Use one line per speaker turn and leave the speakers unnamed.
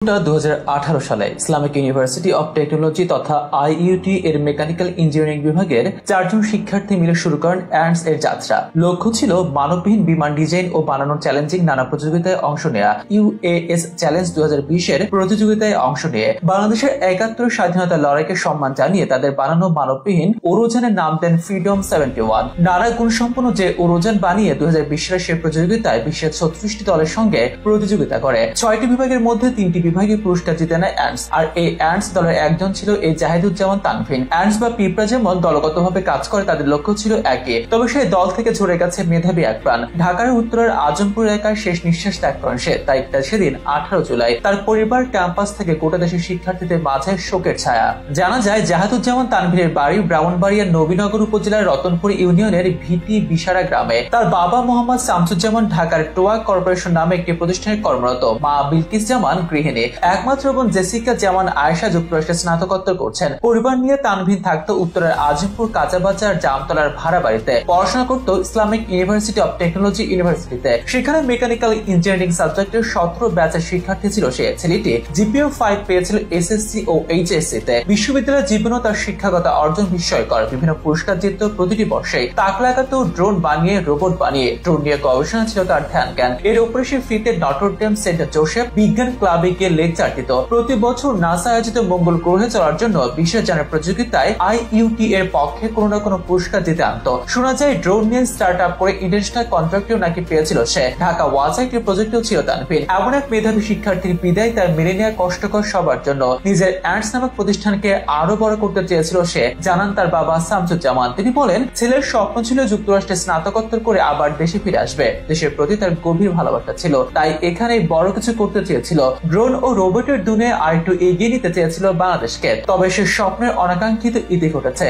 2018 সালে Islamic university of technology তথা IUT এর মেকানিক্যাল ইঞ্জিনিয়ারিং বিভাগের 4 জন শিক্ষার্থী মিলে শুরু করেন অ্যান্টস এর যাত্রা। লক্ষ্য ছিল মানববিহীন বিমান ডিজাইন ও বানানোর চ্যালেঞ্জিং নানা প্রতিযোগিতায় অংশ নেয়া। UAS চ্যালেঞ্জ 2020 এর প্রতিযোগিতায় অংশ নিয়ে বাংলাদেশের 71 স্বাধীনতা লড়াইকে সম্মান জানিয়ে তাদের বানানো মানববিহীন উড়োজানের নাম দেন ফ্রিডম 71। নানা গুণসম্পন্ন যে উড়োজান বানিয়ে 2020 সালের সে প্রতিযোগিতায় বিশ্বের 36টি দলের সঙ্গে প্রতিযোগিতা করে। 6টি বিভাগের মধ্যে 3টি বিভাগে পুরস্কার জিতে নেয় অ্যান্টস। আর এই অ্যান্টস দলের একজন ছিল এই জাহিদুজ্জামান তানভীর। অ্যান্টস বা পিঁপড়া যেমন দলগতভাবে কাজ করে, তাদের লক্ষ্য ছিল একই, তবে সেই দল থেকে ঝরে গেছে মেধাবী এক প্রাণ। ঢাকার উত্তরের আজমপুর এলাকায় শেষ নিঃশ্বাস ত্যাগ করেন সে। তাই সেদিন 18 জুলাই তার পরিবার ক্যাম্পাস থেকে গোটা দেশের শিক্ষার্থীদের মাঝে শোকের ছায়া। জানা যায় জাহিদুজ্জামান তানভীরের বাড়ি ব্রাহ্মণবাড়িয়ার নবীনগর উপজেলার রতনপুর ইউনিয়নের ভিটি বিশারা গ্রামে। তার বাবা মোহাম্মদ শামসুজ্জামান ঢাকার টোয়া কর্পোরেশন নামে একটি প্রতিষ্ঠানে কর্মরত, মা বিলকিস জামান গৃহিণী। একমাত্র বোন জেসিকা জামান আয়েশা যুক্তরাষ্ট্রে স্নাতকোত্তর করছেন। পরিবার নিয়ে তানভীর থাকতো উত্তরের আজিমপুর কাঁচাবাজার জামতলার ভাড়া বাড়িতে। পড়াশোনা করতো ইসলামিক ইউনিভার্সিটি অব টেকনোলজি ইউনিভার্সিটিতে। সেখানে মেকানিক্যাল ইঞ্জিনিয়ারিং সাবজেক্টের 17 ব্যাচের শিক্ষার্থী ছিল সে। ছেলেটি জিপিএ 5 পেয়েছিল এসএসসি ও এইচএসসি তে। বিশ্ববিদ্যালয়ের জীবনও তার শিক্ষাগত অর্জন বিস্ময়কর। বিভিন্ন পুরস্কার জিতত প্রতিটি বর্ষে। তাক লাগাতো ড্রোন বানিয়ে, রোবট বানিয়ে। ড্রোন নিয়ে গবেষণা ছিল তার ধ্যান জ্ঞান। এর উপরে সে ফ্রিতে নটরডেম সেন্ট জোসেফ বিজ্ঞান ক্লাবে গিয়ে লেকচার দিত। প্রতি বছর নাসা আয়োজিত মঙ্গল গ্রহে চলার জন্য বিশ্বযানের প্রতিযোগিতায় আইইউটি এর পক্ষে কোনো না কোনো পুরস্কার দিতে আনত। শোনা যায় ড্রোন নিয়ে স্টার্ট আপ করে ইন্টারন্যাশনাল কন্ট্রাক্টও নাকি পেয়েছিল সে। ঢাকা ওয়াসাইটের প্রজেক্টও ছিল তানভীর। এমন এক মেধাবী শিক্ষার্থীর বিদায় তার মেনে নেওয়া কষ্টকর সবার জন্য। নিজের অ্যান্টস নামক প্রতিষ্ঠানকে আরো বড় করতে চেয়েছিল সে, জানান তার বাবা শামসুজ্জামান। তিনি বলেন, ছেলের স্বপ্ন ছিল যুক্তরাষ্ট্রে স্নাতকোত্তর করে আবার দেশে ফিরে আসবে। দেশের প্রতি তার গভীর ভালোবাসা ছিল, তাই এখানেই বড় কিছু করতে চেয়েছিল। ড্রোন ও রোবটের দুনিয়ায় আরেকটু এগিয়ে নিতে চেয়েছিল বাংলাদেশকে। তবে সে স্বপ্নের অনাকাঙ্ক্ষিত ইতি ঘটেছে।